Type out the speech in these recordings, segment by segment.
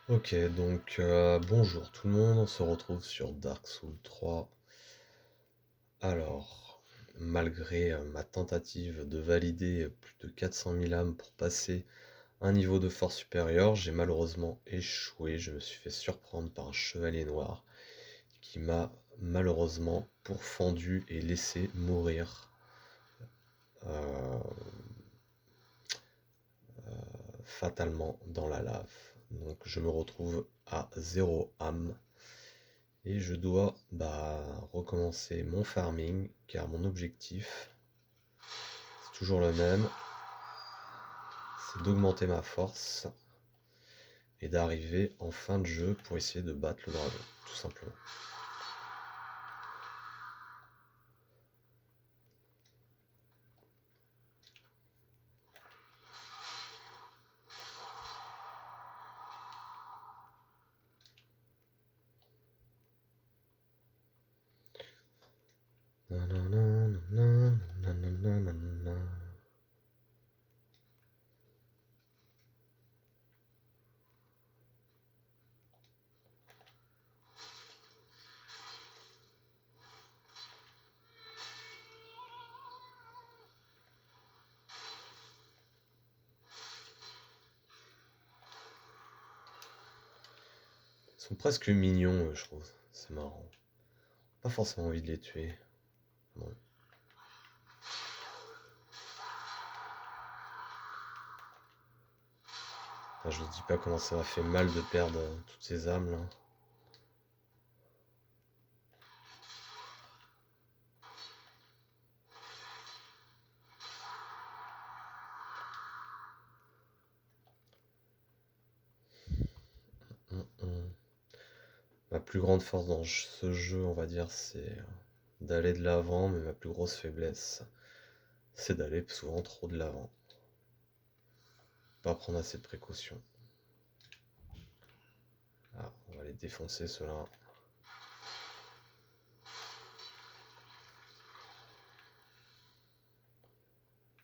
Ok, donc bonjour tout le monde, on se retrouve sur Dark Souls 3. Alors, malgré ma tentative de valider plus de 400 000 âmes pour passer un niveau de force supérieur, j'ai malheureusement échoué. Je me suis fait surprendre par un chevalier noir qui m'a malheureusement pourfendu et laissé mourir euh, fatalement dans la lave. Donc je me retrouve à zéro âme. Et je dois recommencer mon farming car mon objectif, c'est toujours le même, c'est d'augmenter ma force et d'arriver en fin de jeu pour essayer de battre le dragon, tout simplement. Ils sont presque mignons, je trouve. C'est marrant. Pas forcément envie de les tuer. Bon. Enfin, je vous dis pas comment ça m'a fait mal de perdre toutes ces âmes là. Hum, hum. Ma plus grande force dans ce jeu, on va dire, c'est d'aller de l'avant, mais ma plus grosse faiblesse, c'est d'aller souvent trop de l'avant. Pas prendre assez de précautions. Ah, on va les défoncer ceux-là.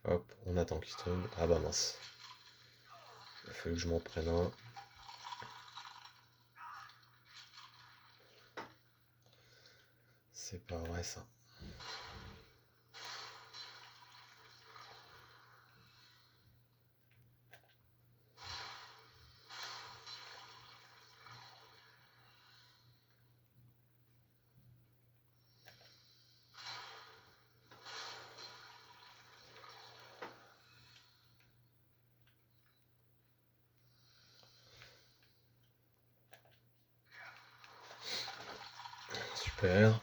Hop, on attend qu'ils tombent. Ah bah mince. Il faut que je m'en prenne un. C'est pas vrai ça. Super.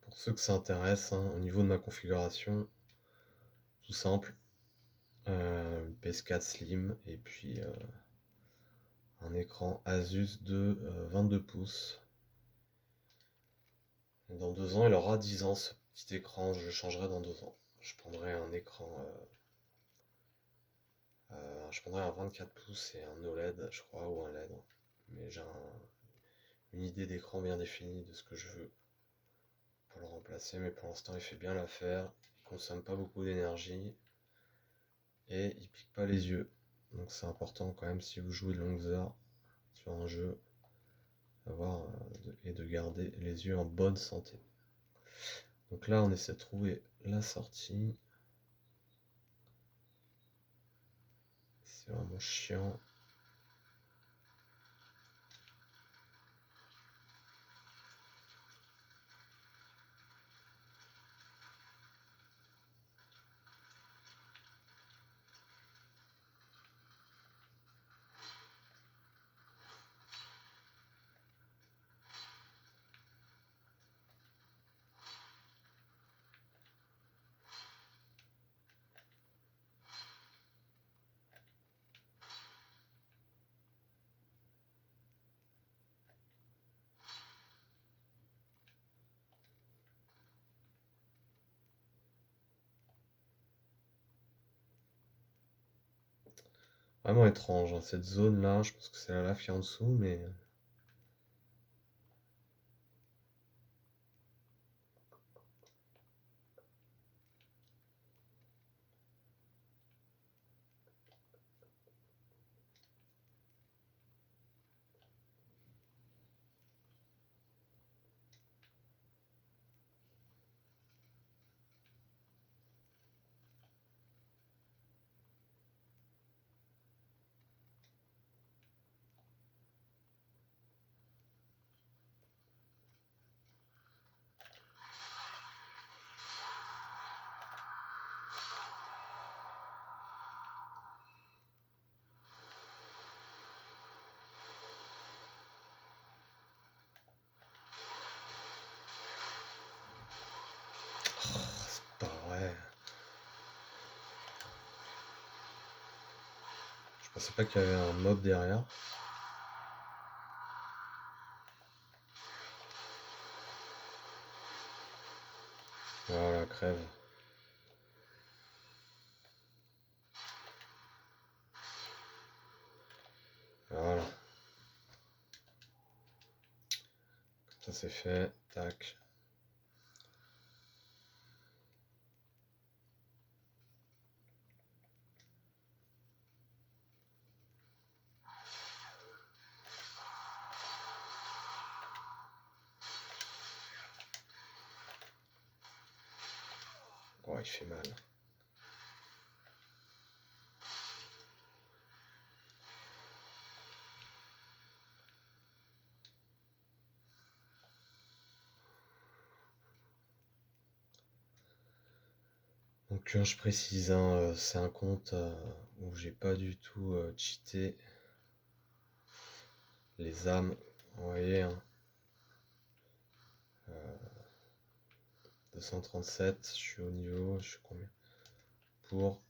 Pour ceux que ça intéresse, hein, au niveau de ma configuration, tout simple. PS4 Slim et puis un écran Asus de 22 pouces. Dans 2 ans, il aura 10 ans ce petit écran, je le changerai dans 2 ans. Je prendrai un écran, je prendrai un 24 pouces et un OLED, je crois, ou un LED. Mais j'ai une idée d'écran bien définie de ce que je veux pour le remplacer, mais pour l'instant il fait bien l'affaire, il consomme pas beaucoup d'énergie et il pique pas les yeux. Donc c'est important quand même si vous jouez de longues heures sur un jeu, d'avoir et de garder les yeux en bonne santé. Donc là on essaie de trouver la sortie. C'est vraiment chiant. Vraiment étrange, hein, cette zone-là. Je pense que c'est la lave qui est en dessous, mais... Oh, c'est pas vrai. Je pensais pas qu'il y avait un mob derrière. Voilà, crève. Voilà, ça c'est fait. Tac. Oh, il fait mal. Donc je précise, hein, c'est un compte où j'ai pas du tout cheaté les âmes. Vous voyez, hein, 237, je suis au niveau, je suis combien? Pour...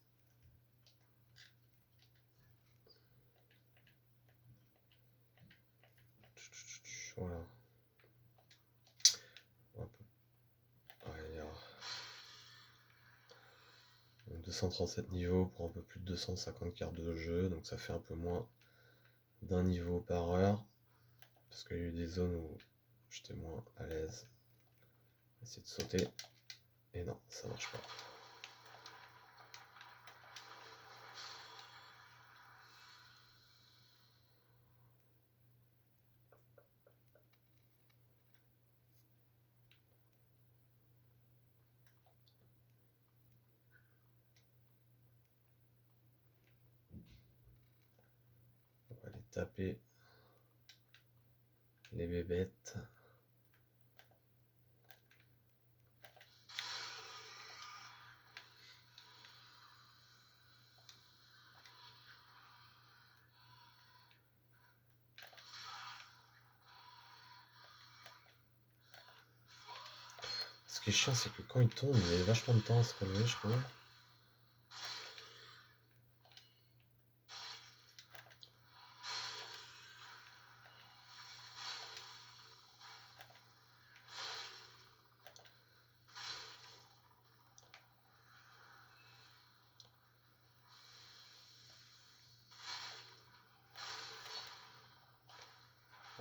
Voilà. Donc 237 niveaux pour un peu plus de 250 cartes de jeu, donc ça fait un peu moins d'un niveau par heure, parce qu'il y a eu des zones où j'étais moins à l'aise. Essayer de sauter, et non, ça marche pas. On va aller taper les bébêtes. Ce qui est chiant, c'est que quand il tombe, il met vachement de temps à se relever, je trouve.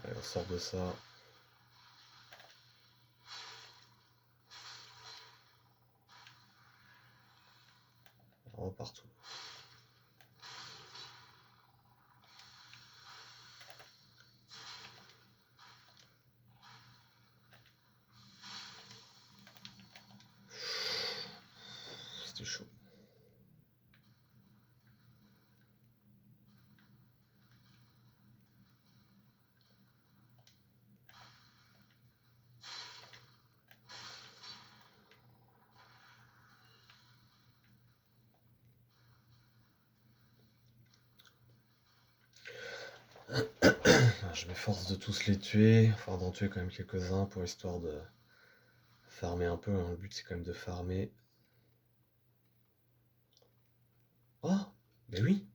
Allez, on sort de ça. On partout. C'était chaud. Je m'efforce de tous les tuer, enfin d'en tuer quand même quelques-uns pour histoire de farmer un peu, hein. Le but c'est quand même de farmer. Oh, mais oui.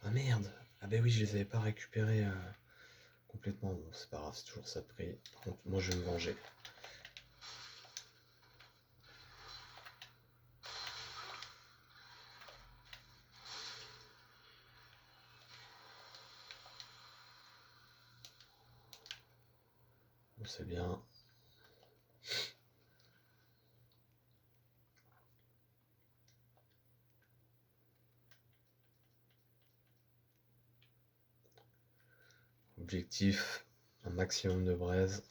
Ah merde. Ah bah oui, je les avais pas récupérés complètement. Bon, c'est pas grave, c'est toujours ça de prix. Par contre, moi je vais me venger. C'est bien. Objectif, un maximum de braise.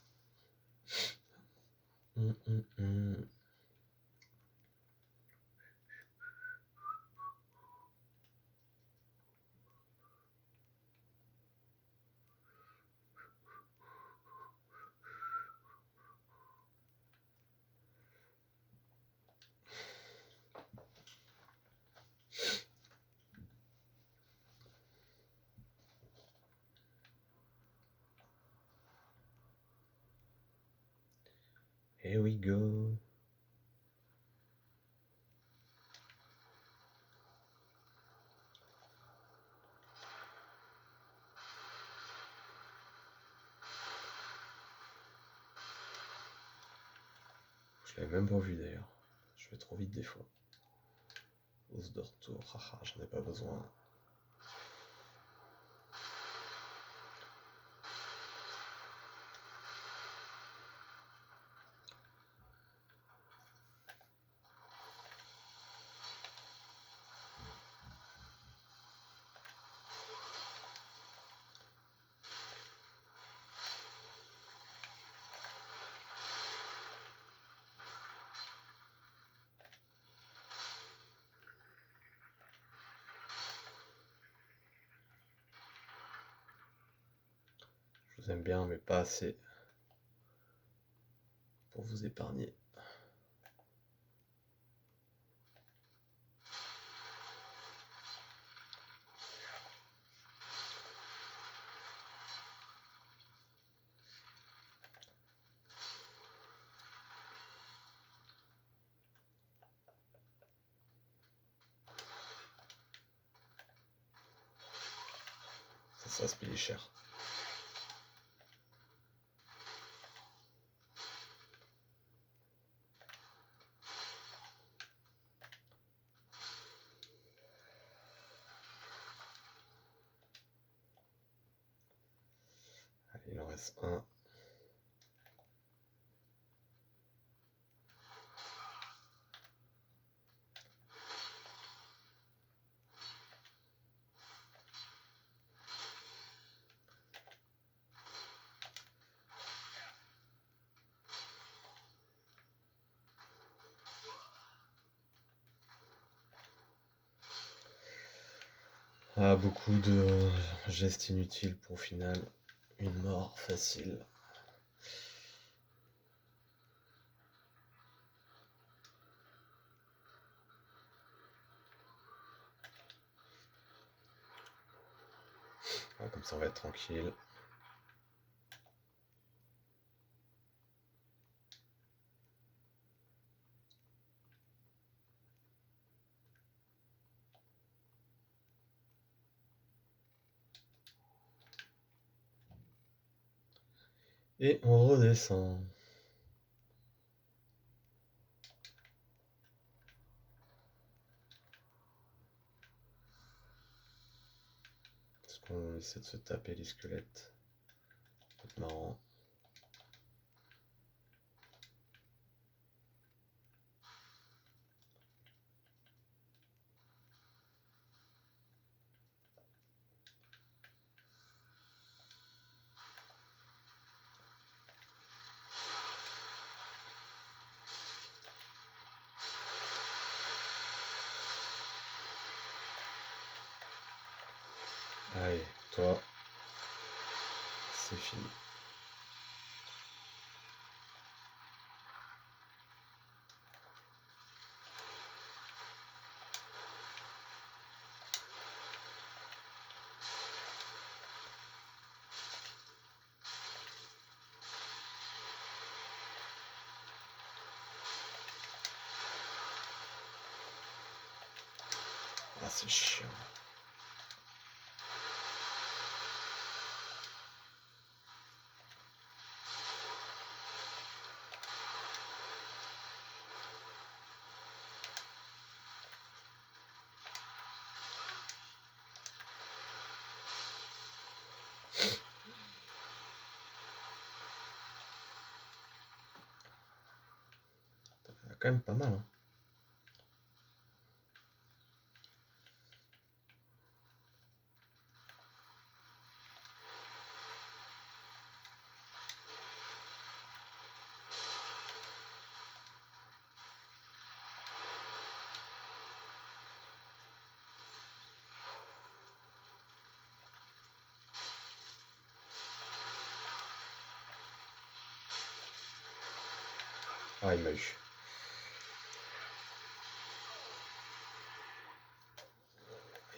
Here we go. Je l'avais même pas vu d'ailleurs. Je vais trop vite des fois. Hausse de retour, haha, j'en ai pas besoin. Je vous aime bien, mais pas assez pour vous épargner. Ça se paye cher. Allez, il en reste un. Ah, beaucoup de gestes inutiles pour au final une mort facile. Ah, comme ça on va être tranquille. Et on redescend. Parce qu'on essaie de se taper les squelettes. C'est marrant. Allez, toi, c'est fini. Ah, c'est chiant. quand même pas mal, hein. Ah, il m'a eu.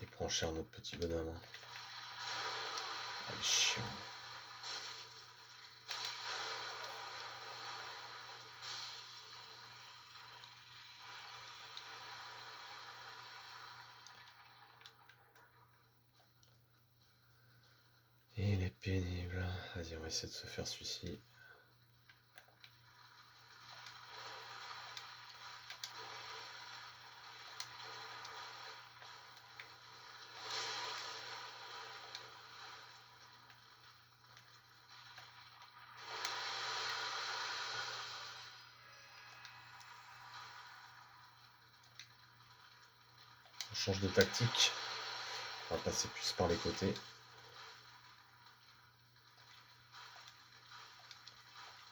Il prend cher notre petit bonhomme, hein. Ah, il est chiant. Il est pénible. Vas-y, on va essayer de se faire celui-ci. On change de tactique. On va passer plus par les côtés.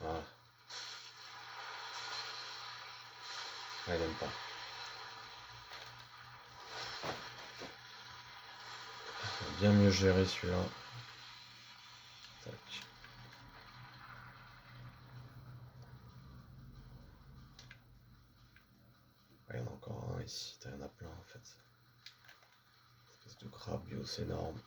Voilà. Ah, il aime pas. On va bien mieux gérer celui-là. Tac. Ah, il y en a encore un ici. Il y en a plein en fait. Espèce de crabios énorme.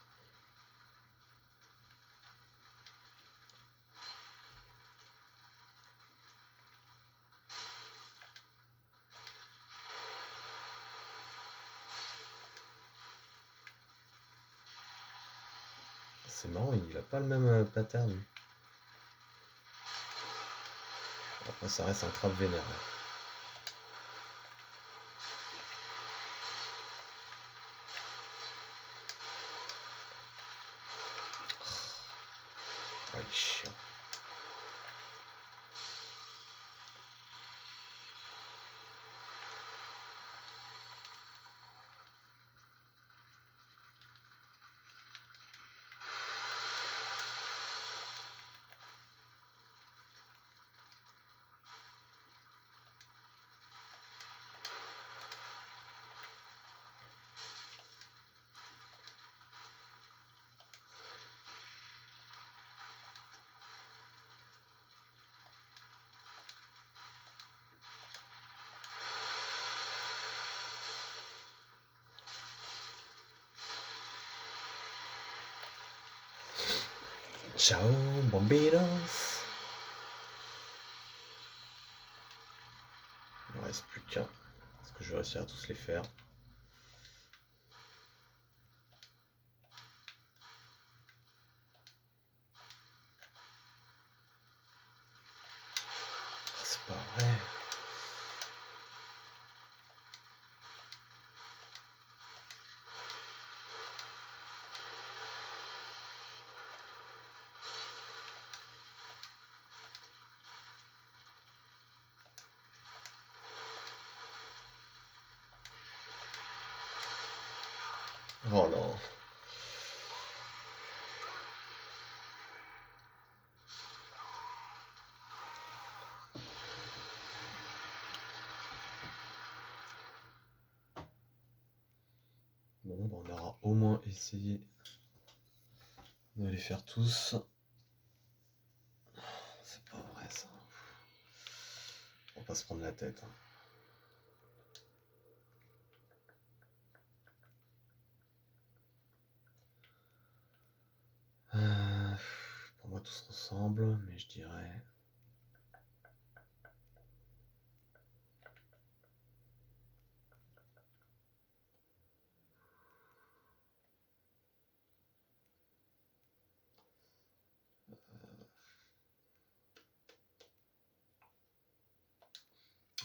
C'est marrant, il a pas le même pattern. Lui. Après, ça reste un crabe vénère. Là. Ah, il est chiant. Ciao, bombinos. Il ne reste plus qu'un. Est-ce que je vais réussir à tous les faire? Ah, c'est pas vrai. Oh non. Bon, bah, on aura au moins essayé de les faire tous. C'est pas vrai ça. On va pas se prendre la tête. Hein. Pour moi, tous ensemble, mais je dirais.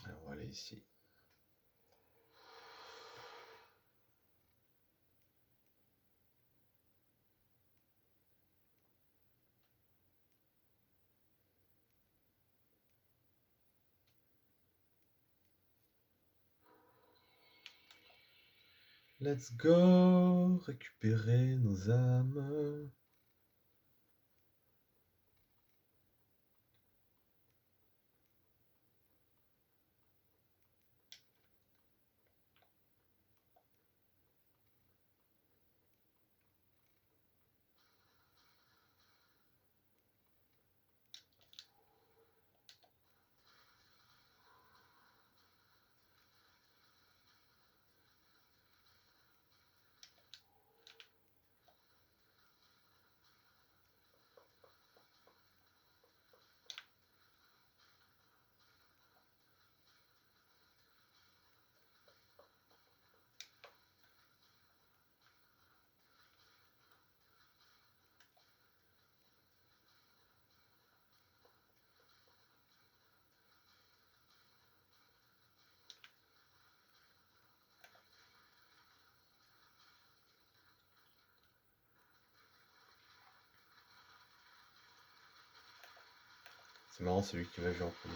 Allez, on va aller ici. Let's go récupérer nos âmes. C'est marrant, c'est lui qui m'a vu en premier.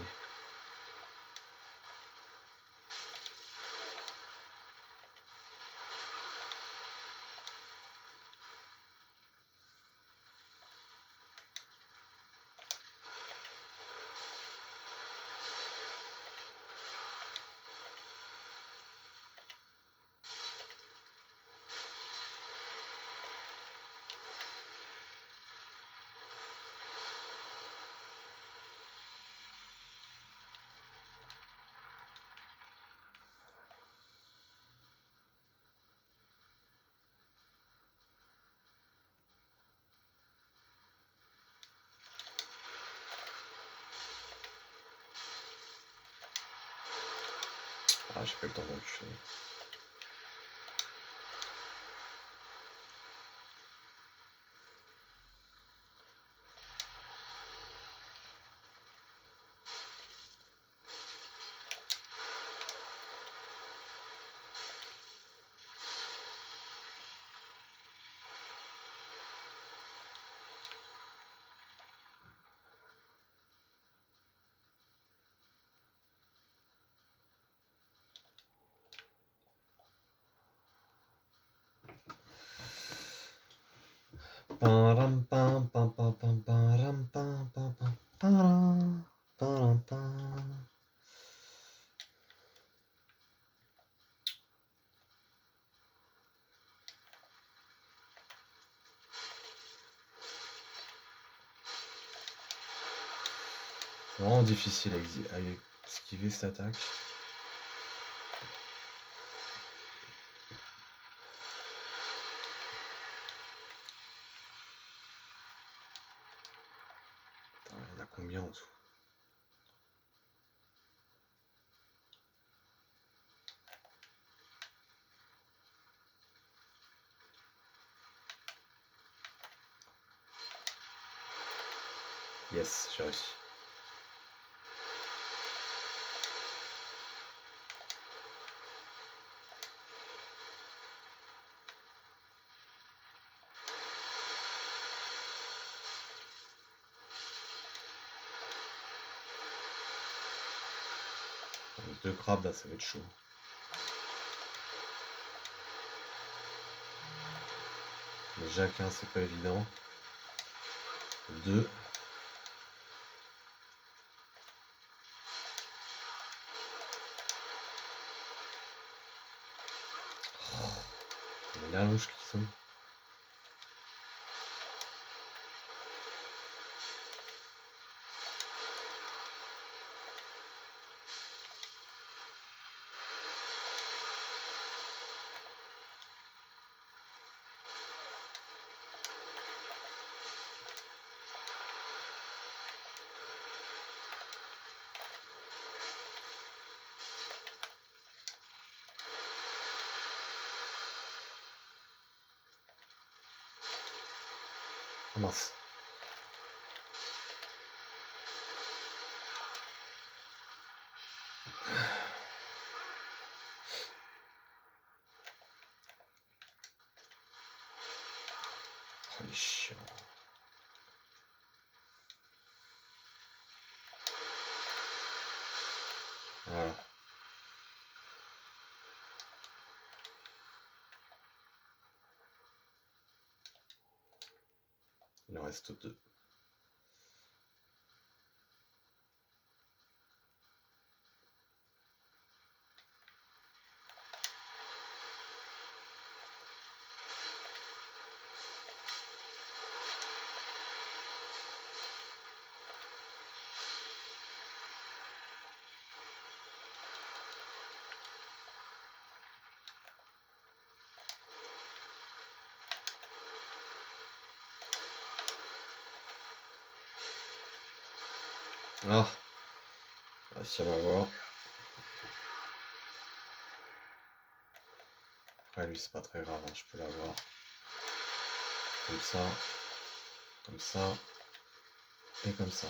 Ah, j'ai pas eu le temps d'enculer. Param pam pam pam pam param pam pam pam param param pam. C'est vraiment difficile à esquiver cette attaque. Attends, il y en a combien en dessous? Yes, j'ai réussi. Avec 2 crabes là, ça va être chaud. Déjà qu'un, c'est pas évident. 2. Il y a l'allonge qui sont. Oh mince. Oh, il est chiant. Voilà. Il en reste 2. Ah, réussi à m'avoir. Après lui c'est pas très grave, hein, je peux l'avoir. Comme ça, et comme ça.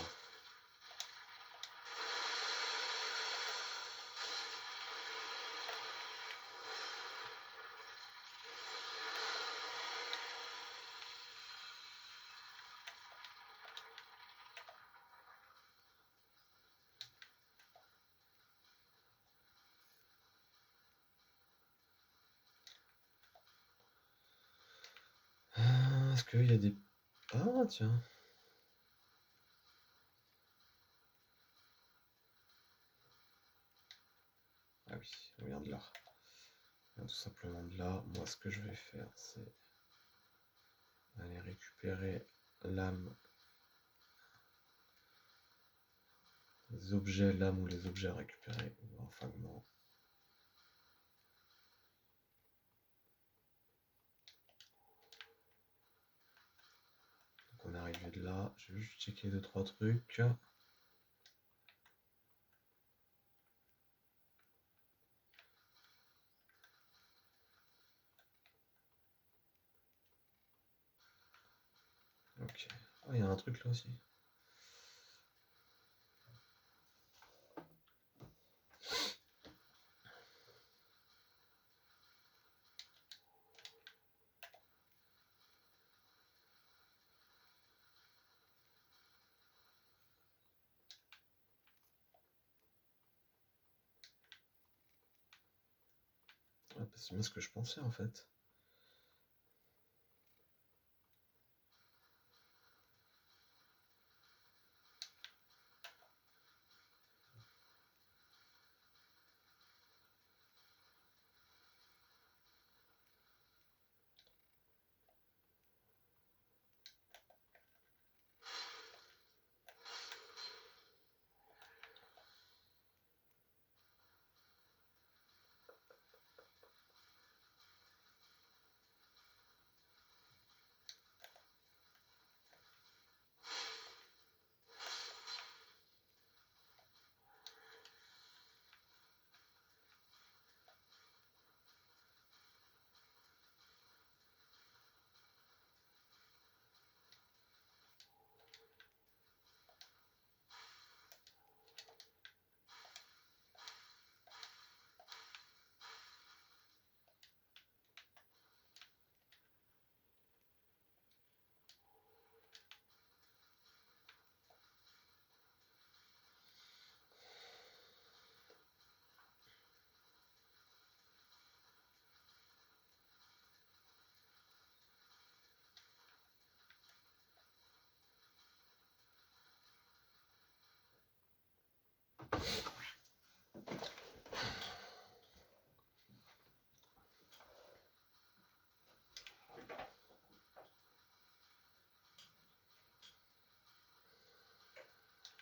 Est-ce qu'il y a des... Ah tiens. Ah oui, on vient de là. On vient tout simplement de là. Moi ce que je vais faire c'est aller récupérer l'âme. Les objets, l'âme ou les objets à récupérer, ou un fragment. Donc on est arrivé de là, je vais juste checker 2-3 trucs. Ok. Ah, il y a un truc là aussi. Ah, bah, c'est bien ce que je pensais en fait.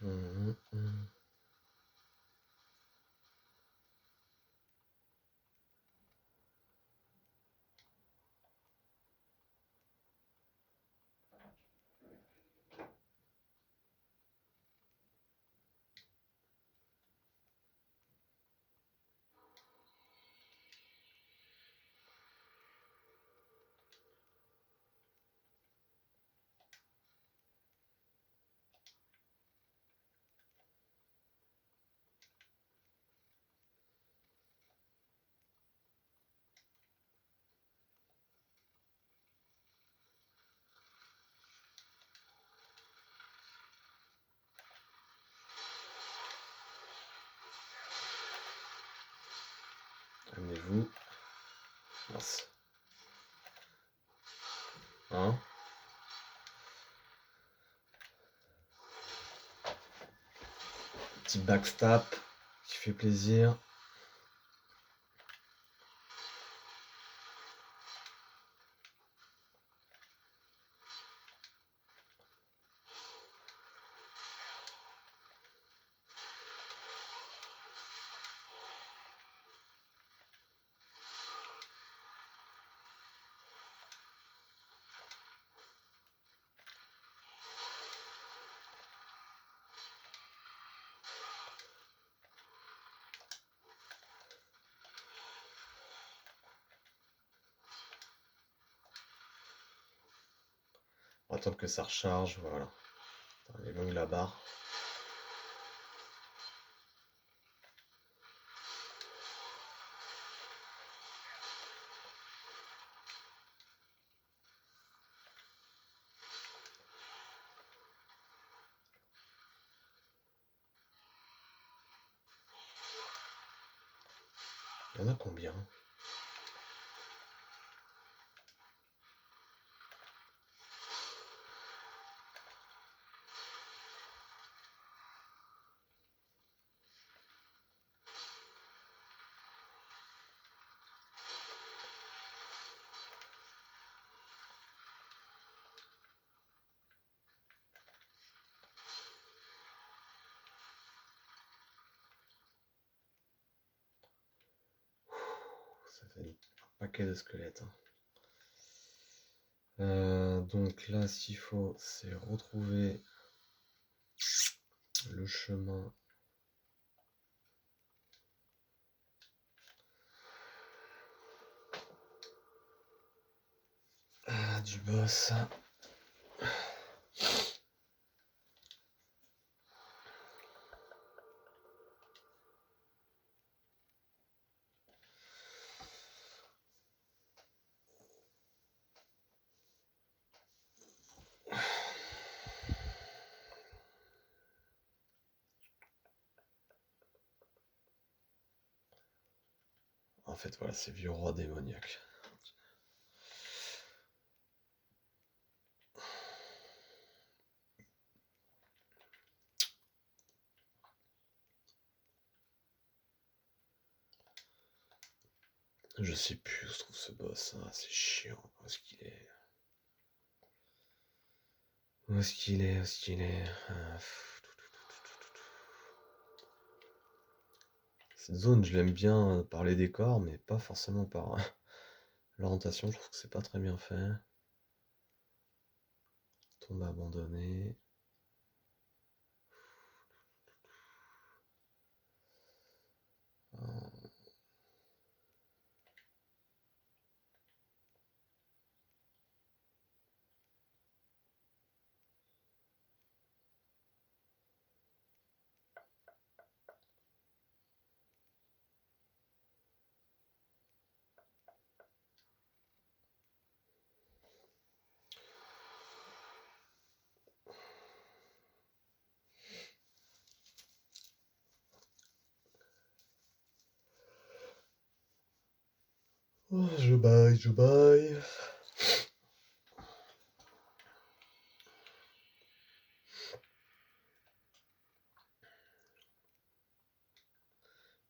Hum, hum. Amenez-vous. Mince. Hein? petit backstab qui fait plaisir. On va attendre que ça recharge, voilà. Elle est longue la barre. Il y en a combien? Ça fait un paquet de squelettes, hein. Donc là, ce qu'il faut, c'est retrouver le chemin du boss. En fait, voilà, c'est vieux roi démoniaque. Je sais plus où se trouve ce boss, hein. C'est chiant. Où est-ce qu'il est? Où est-ce qu'il est? Où est-ce qu'il est? Cette zone, je l'aime bien par les décors, mais pas forcément par l'orientation. Je trouve que c'est pas très bien fait. Tombe abandonnée. Oh, je baille, je baille.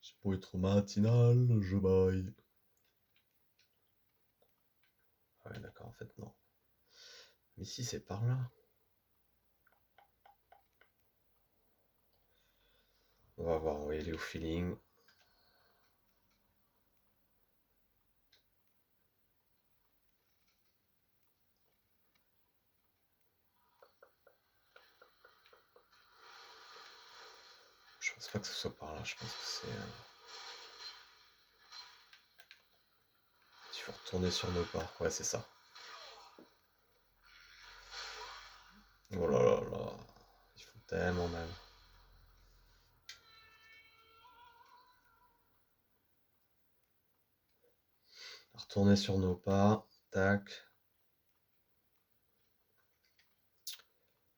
J'ai beau être matinal, je baille. Ouais, d'accord, en fait, non. Mais si, c'est par là. On va voir, on va y aller au feeling. Je pense pas que ce soit par là, je pense que c'est... Il faut retourner sur nos pas. Ouais, c'est ça. Oh là là là. Ils font tellement mal. Retourner sur nos pas. Tac.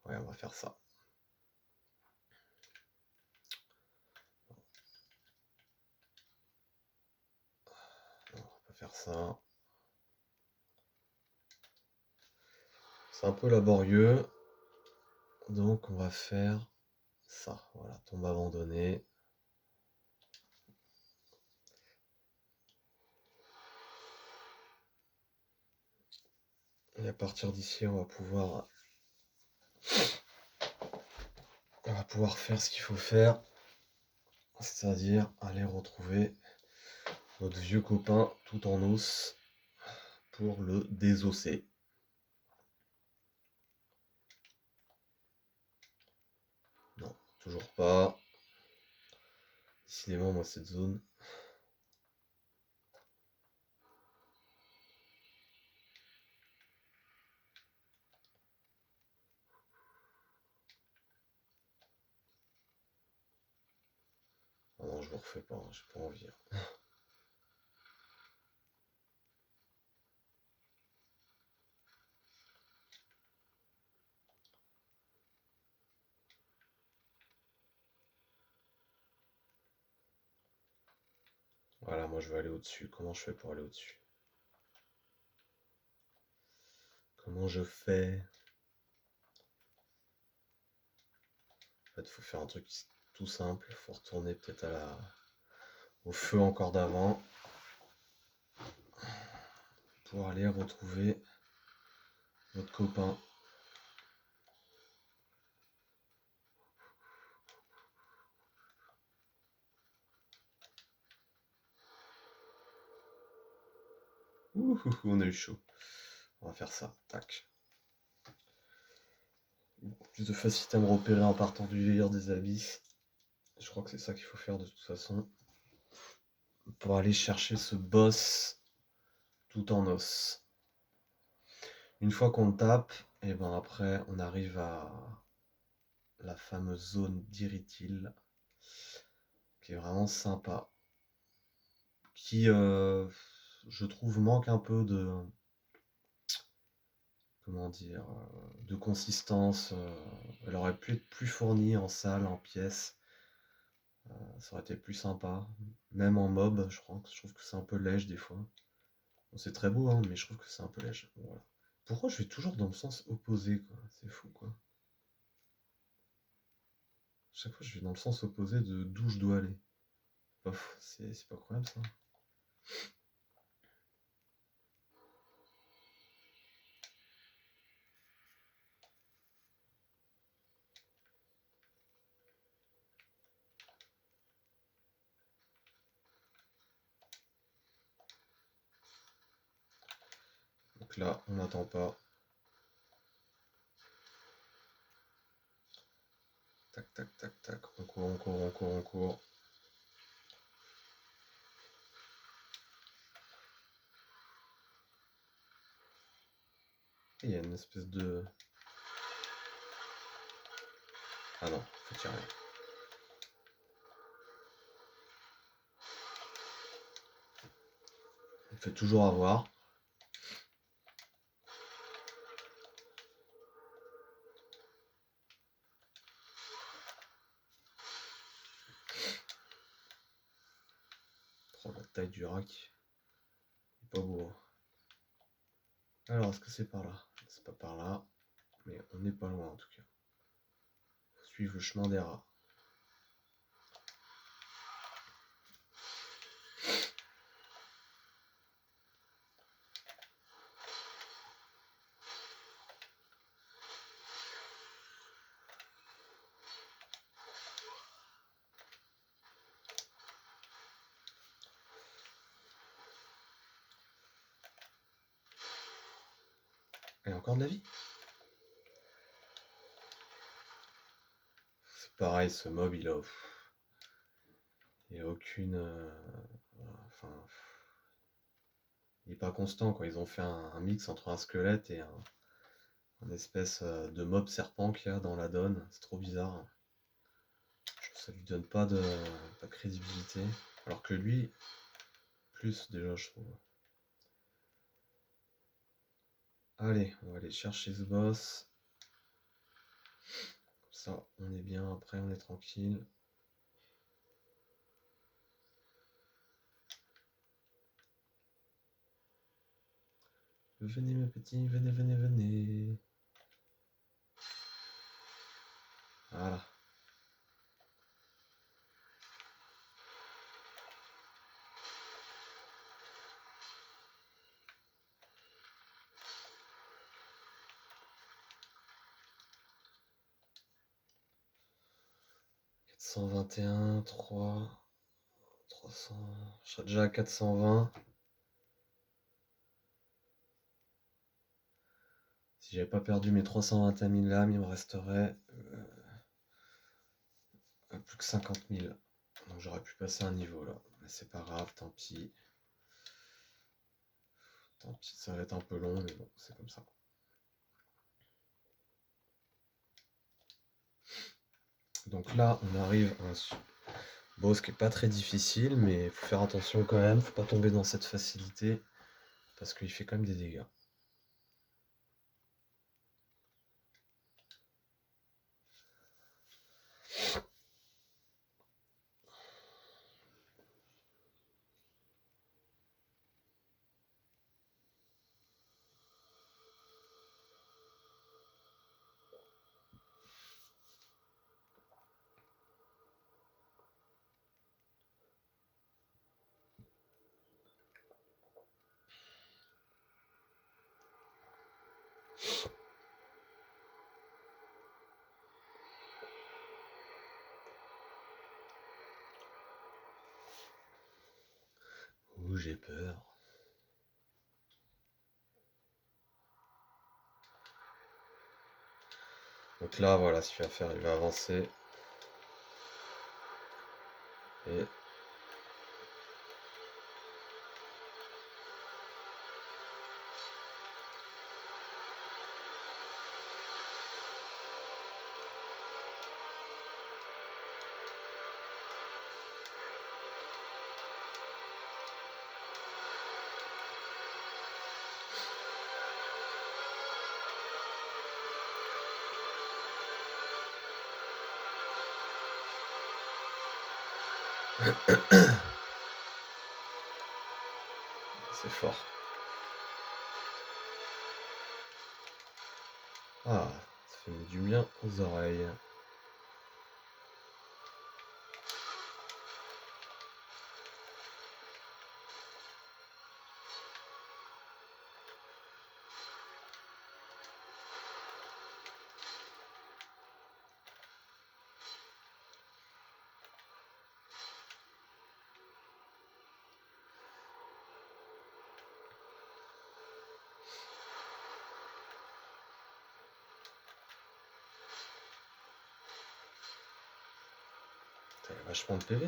Ouais, on va faire ça. On va faire ça. C'est un peu laborieux. Donc on va faire Ça, voilà, tombe abandonnée. Et à partir d'ici, on va pouvoir faire ce qu'il faut faire, c'est-à-dire aller retrouver notre vieux copain tout en os pour le désosser. Non, toujours pas. Décidément, moi, cette zone. Oh non, je le refais pas, j'ai pas envie. Voilà, moi je vais aller au-dessus. Comment je fais pour aller au-dessus? Comment je fais? En fait, il faut faire un truc tout simple. Il faut retourner peut-être au feu encore d'avant pour aller retrouver notre copain. Ouh, on a eu chaud. On va faire ça. Tac. Beaucoup plus de facilité à me repérer en partant du veilleur des abysses. Je crois que c'est ça qu'il faut faire de toute façon. Pour aller chercher ce boss tout en os. Une fois qu'on le tape, et ben après on arrive à la fameuse zone d'Iritil, qui est vraiment sympa, qui je trouve manque un peu de, comment dire, de consistance. Elle aurait pu être plus fournie en salles, en pièces, ça aurait été plus sympa. Même en mob, je trouve que c'est un peu lèche des fois. Bon, c'est très beau, hein, mais je trouve que c'est un peu lèche. Voilà. Pourquoi je vais toujours dans le sens opposé, quoi? C'est fou, quoi. Chaque fois, je vais dans le sens opposé de d'où je dois aller. C'est pas croyable, ça. Donc là, on n'attend pas. Tac, tac, tac, tac. On court, on court, on court, on court. Et il y a une espèce de... Ah non, en fait, il y a rien. On fait toujours avoir. Oh, la taille du rack. Pas beau, hein. Alors, est-ce que c'est par là? C'est pas par là. Mais on n'est pas loin, en tout cas. Faut suivre le chemin des rats. Et encore de la vie? C'est pareil, ce mob, il a aucune... Enfin... Il est pas constant, quoi. Ils ont fait un mix entre un squelette et un espèce de mob serpent qu'il y a dans la donne. C'est trop bizarre. Ça lui donne pas de crédibilité. Alors que lui, plus déjà, je trouve. Allez, on va aller chercher ce boss. Comme ça, on est bien. Après, on est tranquille. Venez, mes petits, venez, venez, venez. Voilà. 421, 3, 300. Je serais déjà à 420. Si j'avais pas perdu mes 321 000 lames, il me resterait plus que 50 000. Donc j'aurais pu passer un niveau là. Mais c'est pas grave, tant pis. Tant pis, ça va être un peu long, mais bon, c'est comme ça. Donc là, on arrive à un boss qui est pas très difficile, mais il faut faire attention quand même. Faut pas tomber dans cette facilité, parce qu'il fait quand même des dégâts. Ouh, j'ai peur. Donc là, voilà, ce qu'il va faire, il va avancer. Et c'est fort. Ah, ça fait du bien aux oreilles. T'as vachement de PV.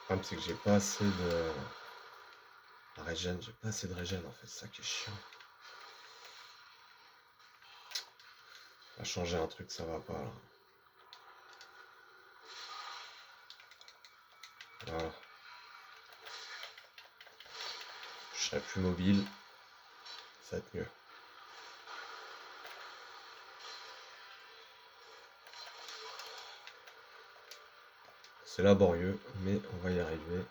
Le problème, c'est que j'ai pas assez de régène. J'ai pas assez de régène en fait, c'est ça qui est chiant. On va changer un truc, ça va pas là. Voilà. Je serai plus mobile. Ça va être mieux. C'est laborieux, mais on va y arriver.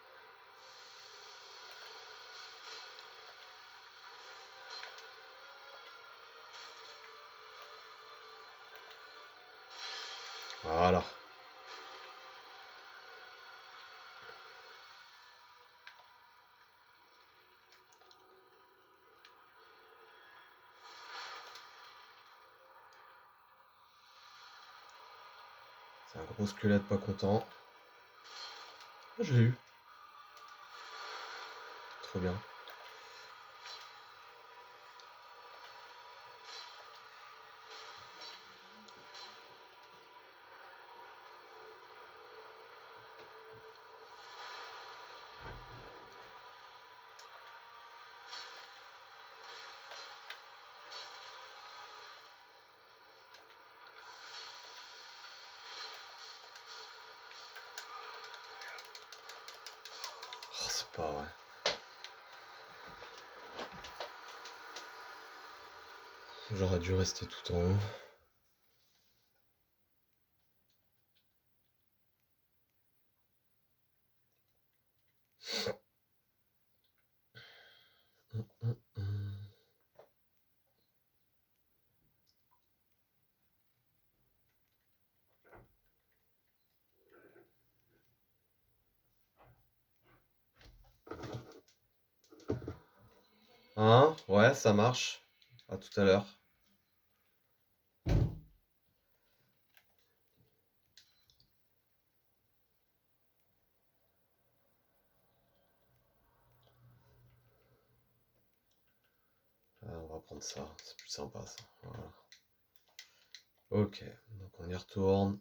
Voilà. C'est un gros squelette pas content. Ah, je l'ai eu. Trop bien. pas, ouais. J'aurais dû rester tout en haut. Hein? Ouais, ça marche. À tout à l'heure. On va prendre ça, c'est plus sympa ça. Voilà. Ok, donc on y retourne.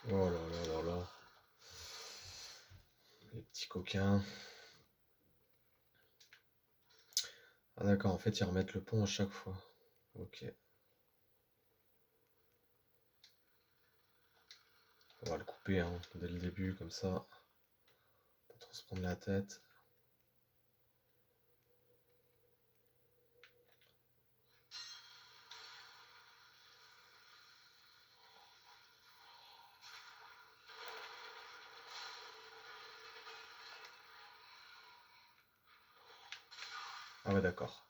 Oh là là là là. Les petits coquins. Ah d'accord, en fait ils remettent le pont à chaque fois. Ok. On va le couper hein, dès le début, comme ça. Pas trop se prendre la tête. Ah ouais d'accord.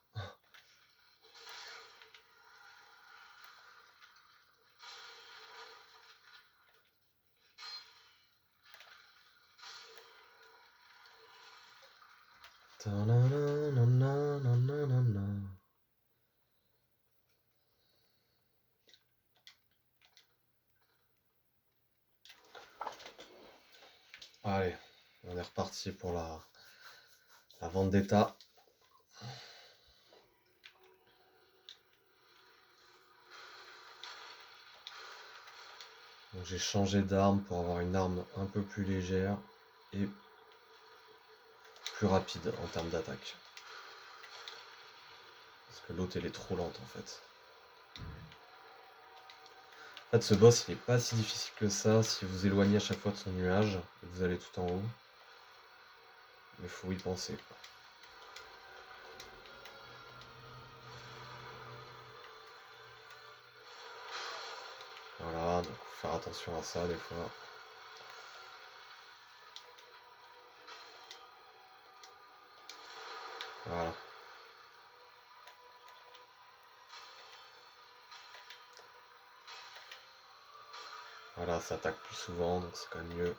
Ta-na-na-na-na-na-na-na. Allez, on est reparti pour la vendetta. Donc j'ai changé d'arme pour avoir une arme un peu plus légère et plus rapide en termes d'attaque. Parce que l'autre elle est trop lente en fait. En fait ce boss il est pas si difficile que ça si vous éloignez à chaque fois de son nuage et que vous allez tout en haut. Mais faut y penser quoi. Voilà, donc faut faire attention à ça des fois. Voilà. Voilà, ça attaque plus souvent, donc c'est quand même mieux.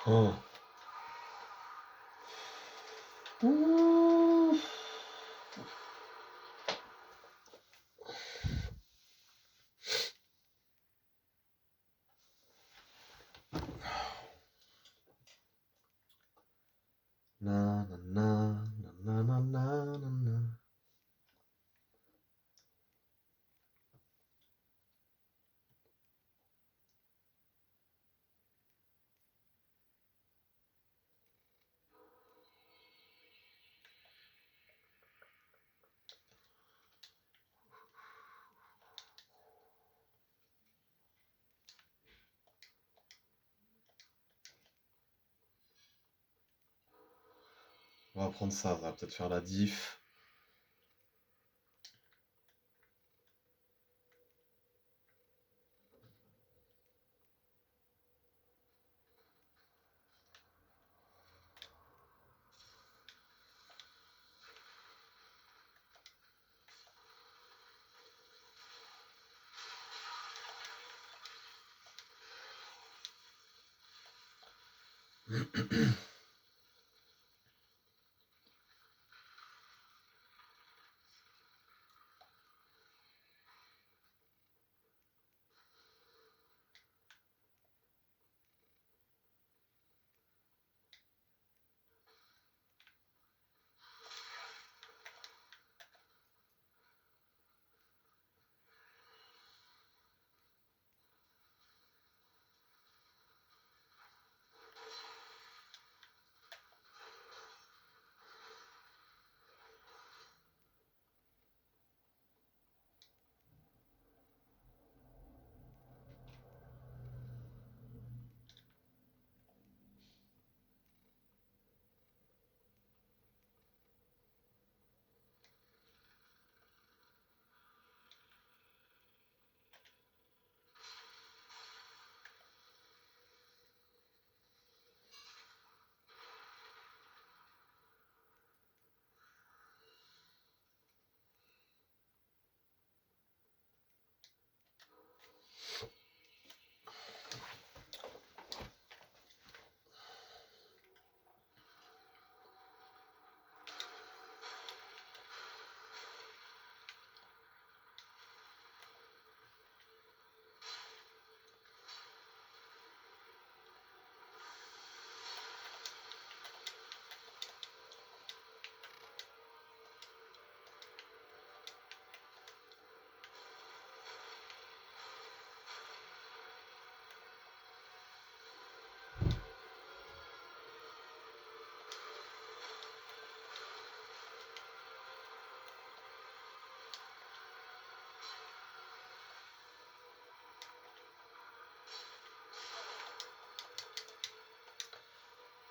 Oh. Ouh. Na na na na na na na na. On va prendre ça va peut-être faire la diff.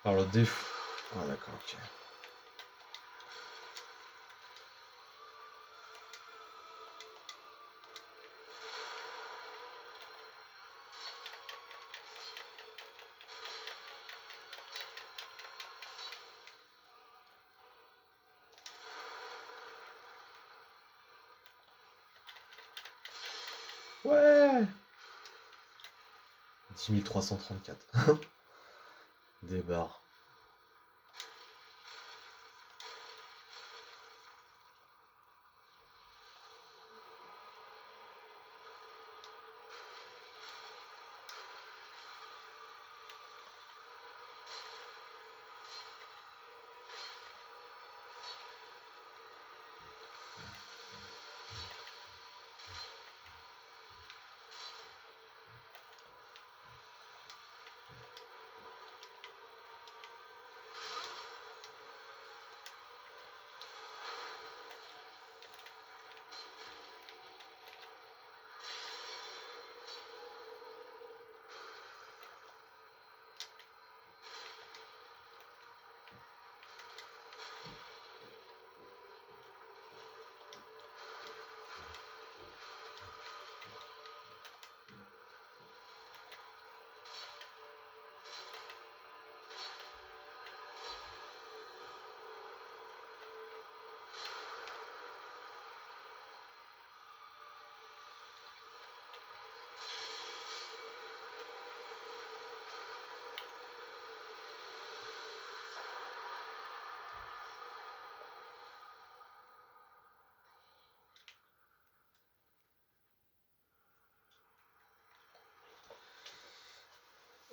Alors le défaut. Ah d'accord, ok. Ouais. 10 334. Des barres.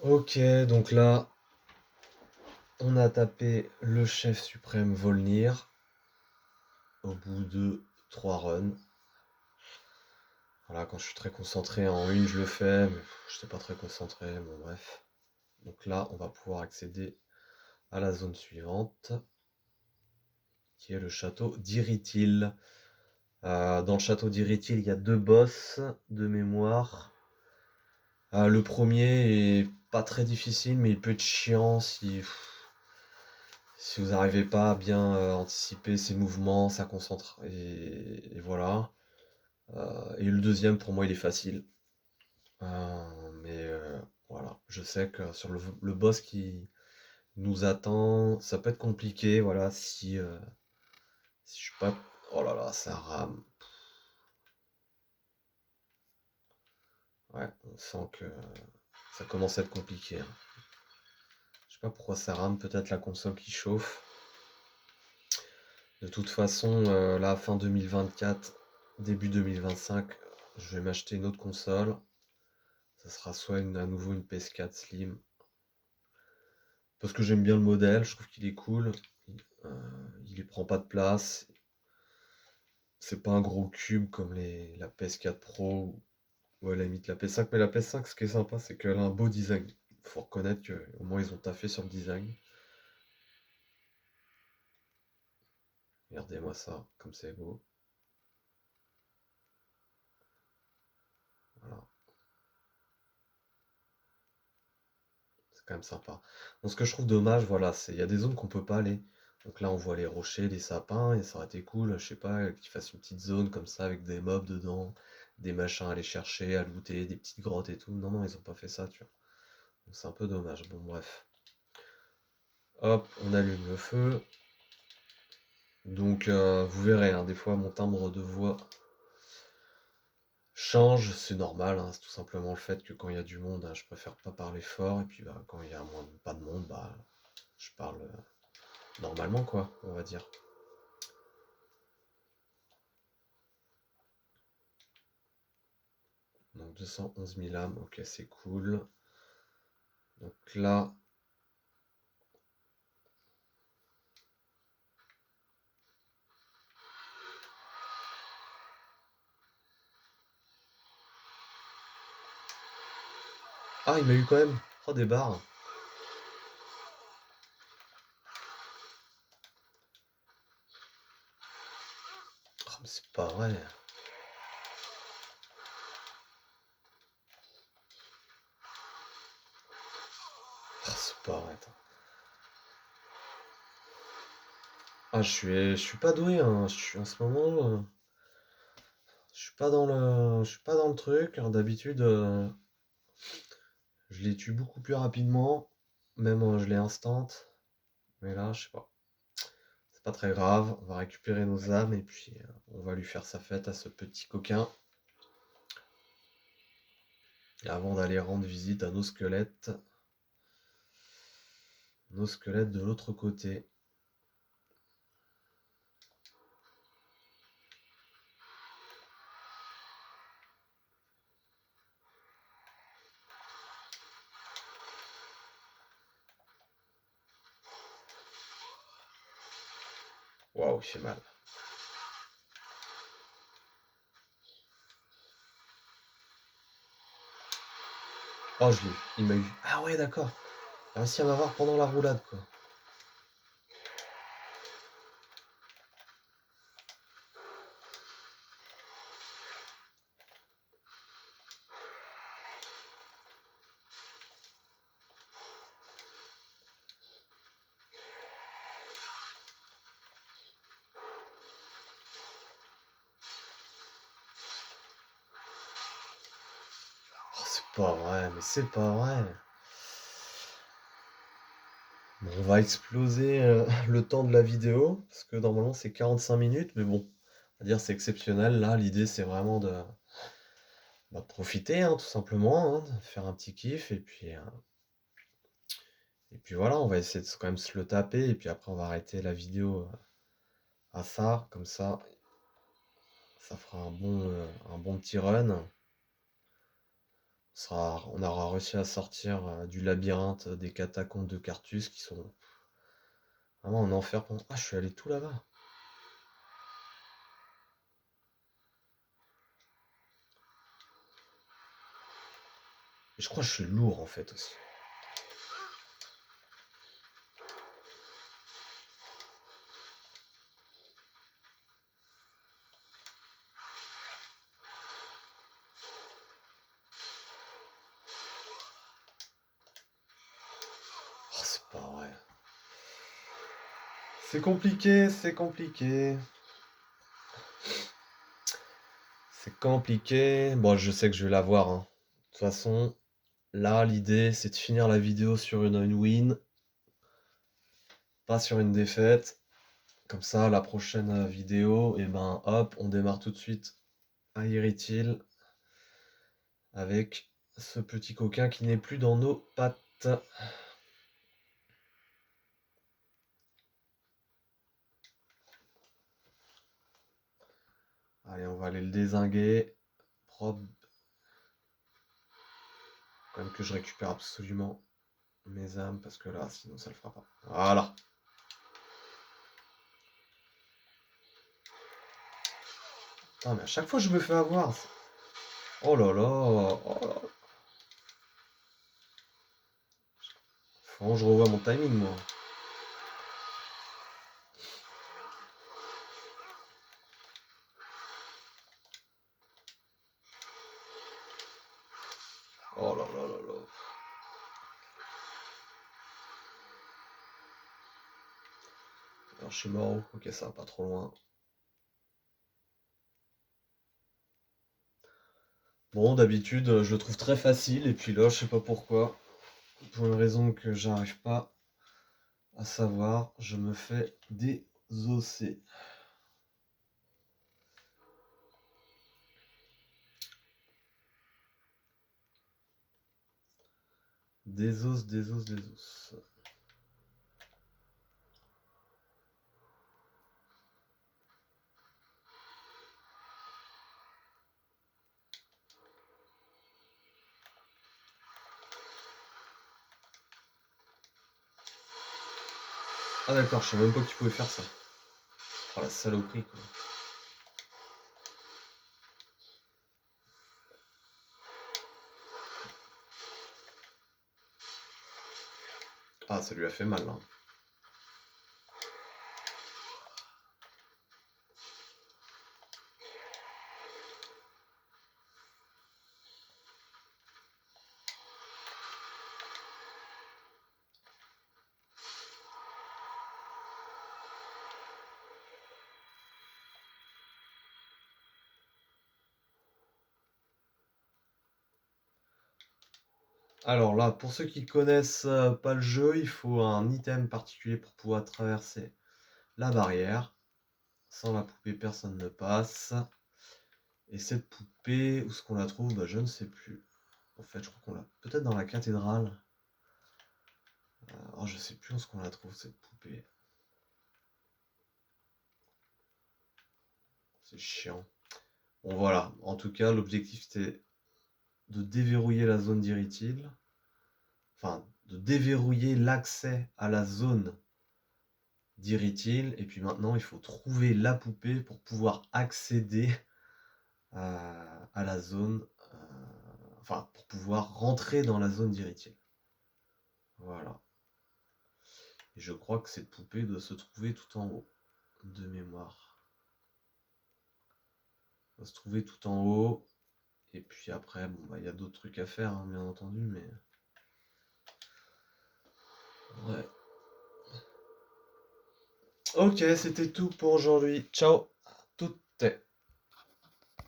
Ok, donc là, on a tapé le chef suprême Volnir au bout de 3 runs. Voilà, quand je suis très concentré en une, je le fais, mais je n'étais pas très concentré, bon bref. Donc là, on va pouvoir accéder à la zone suivante, qui est le château d'Iritil. Dans le château d'Iritil, il y a 2 boss de mémoire. Le premier est pas très difficile, mais il peut être chiant si vous n'arrivez pas à bien anticiper ses mouvements, sa concentre, et voilà. Et le deuxième, pour moi, il est facile. Mais voilà, je sais que sur le boss qui nous attend, ça peut être compliqué, voilà, si je suis pas... Oh là là, ça rame. Ouais, on sent que ça commence à être compliqué, hein. Je sais pas pourquoi ça rame, peut-être la console qui chauffe. De toute façon, là, fin 2024, début 2025, je vais m'acheter une autre console. Ça sera soit à nouveau une PS4 Slim. Parce que j'aime bien le modèle, je trouve qu'il est cool. Il prend pas de place. C'est pas un gros cube comme la PS4 Pro ou à la limite la PS5. Mais la PS5, ce qui est sympa, c'est qu'elle a un beau design. Faut reconnaître qu'au moins ils ont taffé sur le design. Regardez-moi ça, comme c'est beau. Voilà, c'est quand même sympa. Donc ce que je trouve dommage, voilà, c'est il y a des zones qu'on peut pas aller. Donc là, on voit les rochers, les sapins, et ça aurait été cool, je sais pas, qu'ils fassent une petite zone comme ça avec des mobs dedans, des machins à aller chercher, à looter, des petites grottes et tout. Non, non, ils ont pas fait ça, tu vois. Donc c'est un peu dommage. Bon, bref. Hop, on allume le feu. Donc vous verrez, hein, des fois mon timbre de voix change, c'est normal, hein, c'est tout simplement le fait que quand il y a du monde, hein, je préfère pas parler fort, et puis bah, quand il y a pas de monde, bah, je parle normalement, quoi, on va dire. Donc 211 000 âmes, ok, c'est cool. Donc là, ah, il m'a eu quand même. Oh, des barres. Oh, mais c'est pas vrai. Oh, c'est pas vrai, attends. Ah, je suis pas doué, hein. Je suis en ce moment, je suis pas dans le truc, hein. D'habitude, je les tue beaucoup plus rapidement, même je les instant. Mais là, je sais pas. C'est pas très grave, on va récupérer nos âmes et puis on va lui faire sa fête à ce petit coquin. Et avant d'aller rendre visite à nos squelettes de l'autre côté. Waouh, il fait mal. Oh, je l'ai eu, il m'a eu. Ah ouais, d'accord. Il a réussi à m'avoir pendant la roulade, quoi. Oh, c'est pas vrai, mais c'est pas vrai. Bon, on va exploser le temps de la vidéo, parce que normalement c'est 45 minutes, mais bon, on va dire c'est exceptionnel. Là, l'idée c'est vraiment de profiter, hein, tout simplement, hein, de faire un petit kiff, et puis voilà, on va essayer de quand même se le taper, et puis après on va arrêter la vidéo à ça, comme ça fera un bon petit run. On aura réussi à sortir du labyrinthe des catacombes de Carthus qui sont vraiment un enfer. Ah, je suis allé tout là-bas. Et je crois que je suis lourd en fait aussi. Oh, c'est pas vrai. C'est compliqué, c'est compliqué. C'est compliqué. Bon, je sais que je vais l'avoir, hein. De toute façon, là, l'idée, c'est de finir la vidéo sur une win, pas sur une défaite. Comme ça, la prochaine vidéo, et ben hop, on démarre tout de suite à Irithil avec ce petit coquin qui n'est plus dans nos pattes. Allez, on va aller le dézinguer. Propre. Quand même que je récupère absolument mes âmes, parce que là, sinon ça le fera pas. Voilà. Putain, mais à chaque fois je me fais avoir. Oh là là. Oh là. Faut que je revoie mon timing, moi. Oh là là là là. Alors je suis mort. Ok, ça va pas trop loin. Bon, d'habitude, je le trouve très facile, et puis là, je sais pas pourquoi. Pour une raison que j'arrive pas à savoir, je me fais désosser. Désos, désos, désos. Ah d'accord, je savais même pas que tu pouvais faire ça. Oh la saloperie, quoi. Ah, ça lui a fait mal, là. Alors là, pour ceux qui connaissent pas le jeu, il faut un item particulier pour pouvoir traverser la barrière. Sans la poupée, personne ne passe. Et cette poupée, où est-ce qu'on la trouve? Bah, je ne sais plus. En fait, je crois qu'on l'a peut-être dans la cathédrale. Oh, je sais plus où est-ce qu'on la trouve, cette poupée. C'est chiant. Bon, voilà. En tout cas, l'objectif, c'était de déverrouiller la zone d'Irithil. Enfin, de déverrouiller l'accès à la zone d'Irithil. Et puis maintenant, il faut trouver la poupée pour pouvoir accéder à la zone. Enfin, pour pouvoir rentrer dans la zone d'Irithil. Voilà. Et je crois que cette poupée doit se trouver tout en haut, de mémoire. Elle doit se trouver tout en haut. Et puis après, bon, bah, y a d'autres trucs à faire, hein, bien entendu, mais... Ouais. Ok, c'était tout pour aujourd'hui. Ciao, toutes.